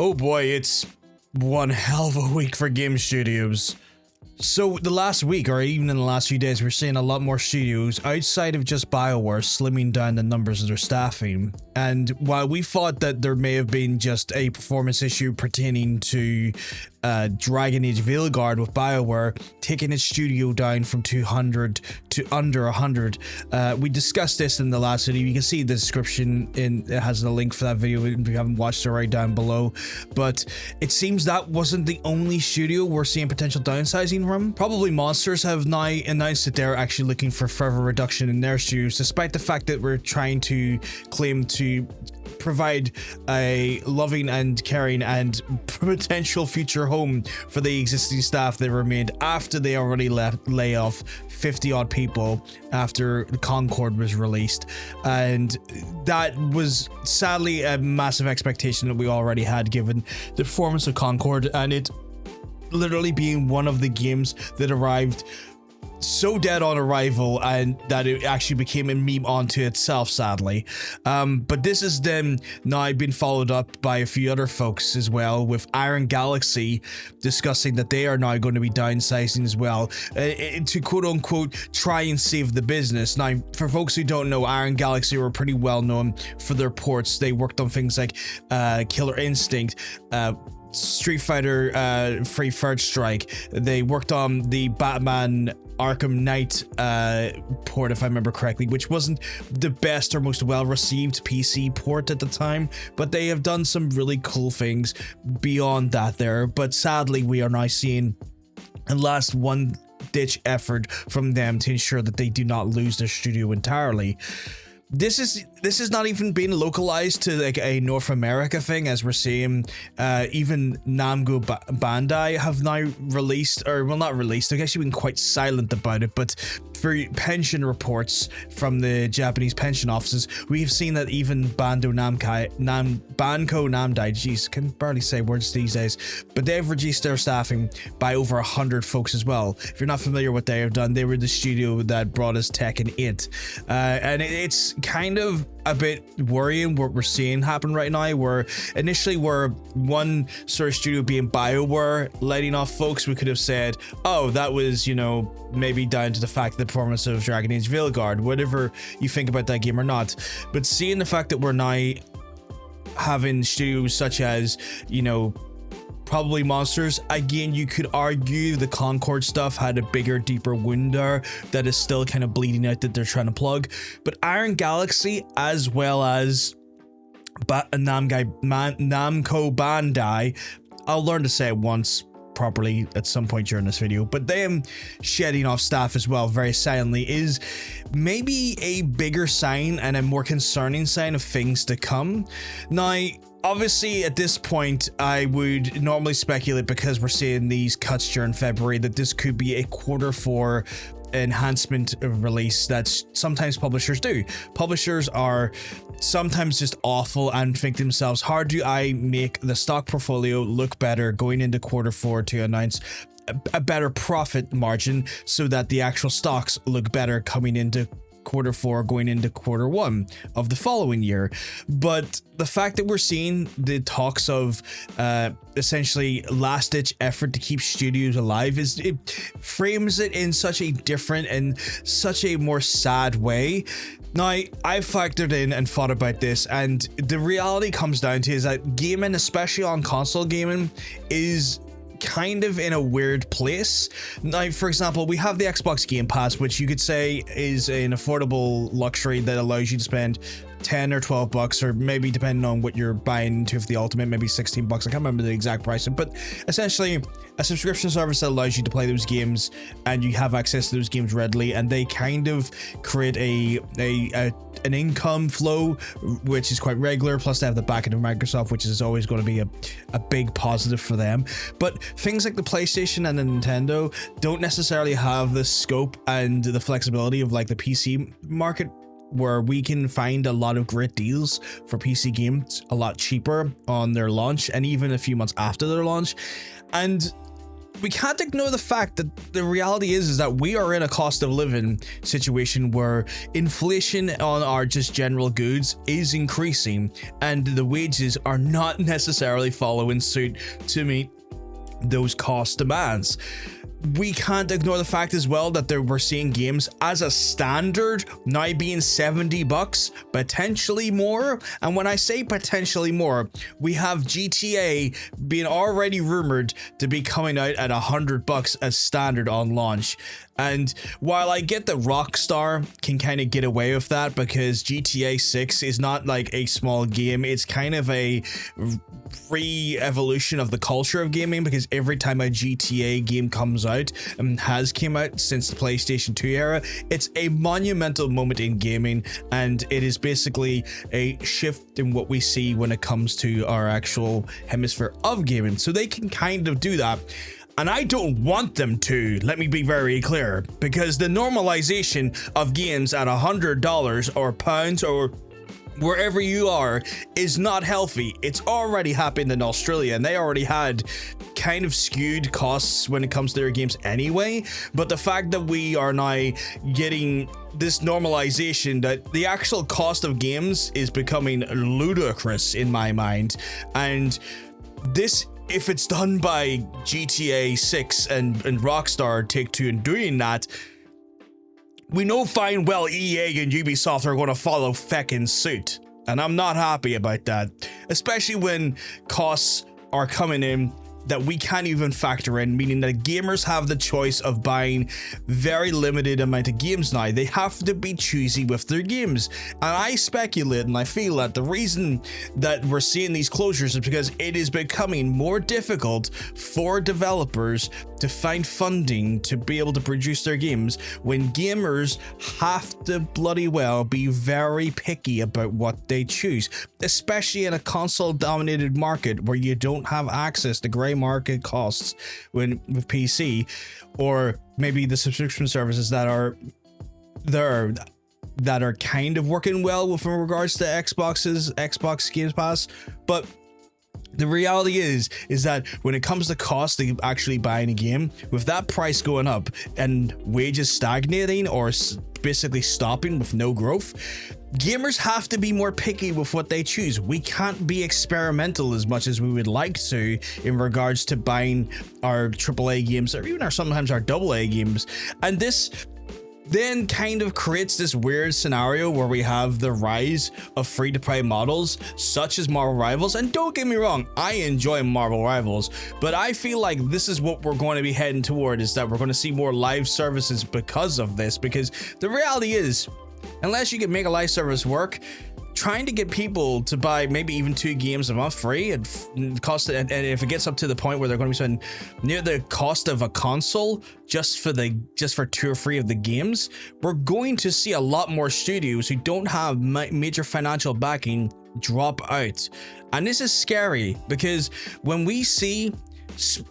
Oh boy, it's one hell of a week for game studios. So the last week, or even in the last few days, we're seeing a lot more studios outside of just Bioware slimming down the numbers of their staffing. And while we thought that there may have been just a performance issue pertaining to Dragon Age Veilguard with Bioware taking its studio down from 200 to under 100, we discussed this in the last video. You can see the description, it has the link for that video if you haven't watched it, right down below. But it seems that wasn't the only studio we're seeing potential downsizing from. Probably Monsters have now announced that they're actually looking for further reduction in their studios, despite the fact that we're trying to claim to provide a loving and caring and potential future home for the existing staff that remained after they already lay off 50 odd people after Concord was released. And that was sadly a massive expectation that we already had given the performance of Concord, and it literally being one of the games that arrived so dead on arrival and that it actually became a meme onto itself, sadly. But this has then now been followed up by a few other folks as well, with Iron Galaxy discussing that they are now going to be downsizing as well, to quote unquote try and save the business. Now, for folks who don't know, Iron Galaxy were pretty well known for their ports. They worked on things like Killer Instinct, Street Fighter, Free Third Strike. They worked on the Batman Arkham Knight port, if I remember correctly, which wasn't the best or most well-received PC port at the time, but they have done some really cool things beyond that there. But sadly, we are now seeing a last one-ditch effort from them to ensure that they do not lose their studio entirely. This is not even being localized to like a North America thing, as we're seeing even Namco Bandai have now released, or well, not released, they've actually been quite silent about it, but for pension reports from the Japanese pension offices, we've seen that even Bandai Namco, geez, can barely say words these days, but they've reduced their staffing by over 100 folks as well. If you're not familiar with what they have done, they were the studio that brought us Tekken 8, and it's kind of a bit worrying what we're seeing happen right now, where initially we're one sort of studio being Bioware letting off folks. We could have said, oh, that was, you know, maybe down to the fact that the performance of Dragon Age Veilguard, whatever you think about that game or not. But seeing the fact that we're now having studios such as, you know, probably Monsters, again, you could argue the Concord stuff had a bigger, deeper wound there that is still kind of bleeding out that they're trying to plug. But Iron Galaxy, as well as Namco Bandai, I'll learn to say it once properly at some point during this video, but them shedding off staff as well very silently is maybe a bigger sign and a more concerning sign of things to come. Now, obviously, at this point, I would normally speculate, because we're seeing these cuts during February, that this could be a Q4 enhancement release that sometimes publishers do. Publishers are sometimes just awful and think to themselves, how do I make the stock portfolio look better going into Q4 to announce a better profit margin so that the actual stocks look better coming into Q4 going into Q1 of the following year. But the fact that we're seeing the talks of essentially last-ditch effort to keep studios alive it frames it in such a different and such a more sad way. Now, I factored in and thought about this, and the reality comes down to is that gaming, especially on console gaming, is kind of in a weird place. Now, for example, we have the Xbox Game Pass, which you could say is an affordable luxury that allows you to spend 10 or 12 bucks, or maybe depending on what you're buying into for the ultimate, maybe 16 bucks. I can't remember the exact price, but essentially a subscription service that allows you to play those games and you have access to those games readily, and they kind of create an income flow which is quite regular, plus they have the backing of Microsoft, which is always going to be a big positive for them. But things like the PlayStation and the Nintendo don't necessarily have the scope and the flexibility of like the PC market, where we can find a lot of great deals for PC games a lot cheaper on their launch and even a few months after their launch. And we can't ignore the fact that the reality is that we are in a cost of living situation where inflation on our just general goods is increasing, and the wages are not necessarily following suit to meet those cost demands. We can't ignore the fact as well that we're seeing games as a standard now being $70, potentially more. And when I say potentially more, we have GTA being already rumored to be coming out at $100 as standard on launch. And while I get that Rockstar can kind of get away with that because GTA 6 is not like a small game, it's kind of a re-evolution of the culture of gaming, because every time a GTA game comes out and has came out since the PlayStation 2 era, it's a monumental moment in gaming, and it is basically a shift in what we see when it comes to our actual hemisphere of gaming. So they can kind of do that. And I don't want them to, let me be very clear, because the normalization of games at $100 or pounds or wherever you are is not healthy. It's already happened in Australia, and they already had kind of skewed costs when it comes to their games anyway. But the fact that we are now getting this normalization, that the actual cost of games is becoming ludicrous in my mind, and this, if it's done by GTA 6 and Rockstar Take-Two in doing that, we know fine well EA and Ubisoft are going to follow feckin' suit. And I'm not happy about that, especially when costs are coming in that we can't even factor in, meaning that gamers have the choice of buying very limited amount of games now. They have to be choosy with their games. And I speculate and I feel that the reason that we're seeing these closures is because it is becoming more difficult for developers to find funding to be able to produce their games, when gamers have to bloody well be very picky about what they choose, especially in a console dominated market where you don't have access to gray market costs with PC, or maybe the subscription services that are there that are kind of working well with regards to Xbox Game Pass. But the reality is that when it comes to cost of actually buying a game, with that price going up and wages stagnating or basically stopping with no growth, gamers have to be more picky with what they choose. We can't be experimental as much as we would like to in regards to buying our AAA games, or even sometimes our AA games. And this then kind of creates this weird scenario where we have the rise of free-to-play models such as Marvel Rivals. And don't get me wrong, I enjoy Marvel Rivals, but I feel like this is what we're going to be heading toward, is that we're going to see more live services because of this. Because the reality is, unless you can make a live service work, trying to get people to buy maybe even 2 games a month free and and if it gets up to the point where they're going to be spending near the cost of a console just for 2 or 3 of the games, we're going to see a lot more studios who don't have major financial backing drop out. And this is scary, because when we see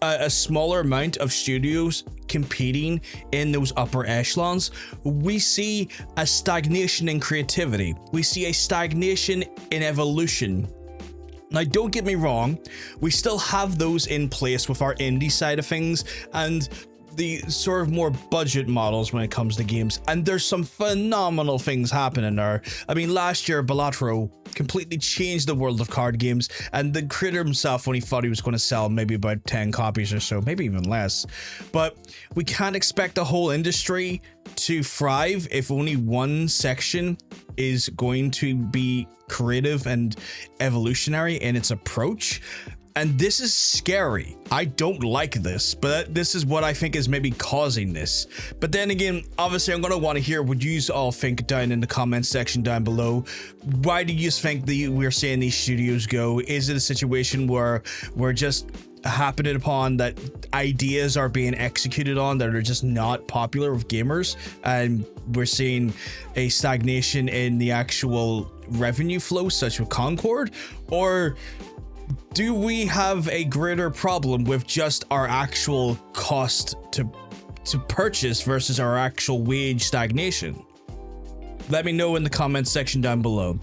a smaller amount of studios competing in those upper echelons, we see a stagnation in creativity. We see a stagnation in evolution. Now, don't get me wrong, we still have those in place with our indie side of things and the sort of more budget models when it comes to games, and there's some phenomenal things happening there. I mean, last year Balatro completely changed the world of card games, and the creator himself, when he thought he was going to sell maybe about 10 copies or so, maybe even less. But we can't expect the whole industry to thrive if only one section is going to be creative and evolutionary in its approach. And this is scary. I don't like this, but this is what I think is maybe causing this. But then again, obviously I'm going to want to hear what you all think down in the comments section down below. Why do you think that we're seeing these studios go? Is it a situation where we're just happening upon that ideas are being executed on that are just not popular with gamers, and we're seeing a stagnation in the actual revenue flow, such with Concord? Or do we have a greater problem with just our actual cost to purchase versus our actual wage stagnation? Let me know in the comments section down below.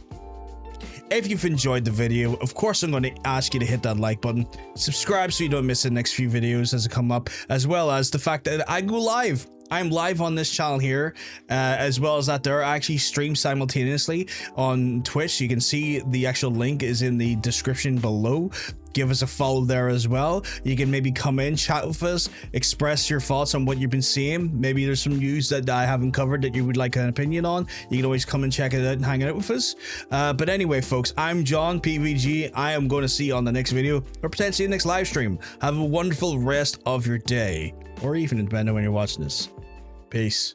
If you've enjoyed the video, of course I'm going to ask you to hit that like button, subscribe so you don't miss the next few videos as they come up, as well as the fact that I go live. I'm live on this channel here, as well as that there are actually streams simultaneously on Twitch. You can see the actual link is in the description below. Give us a follow there as well. You can maybe come in, chat with us, express your thoughts on what you've been seeing. Maybe there's some news that I haven't covered that you would like an opinion on. You can always come and check it out and hang out with us. But anyway, folks, I'm John PVG. I am going to see you on the next video or potentially the next live stream. Have a wonderful rest of your day or evening, depending on when you're watching this. Peace.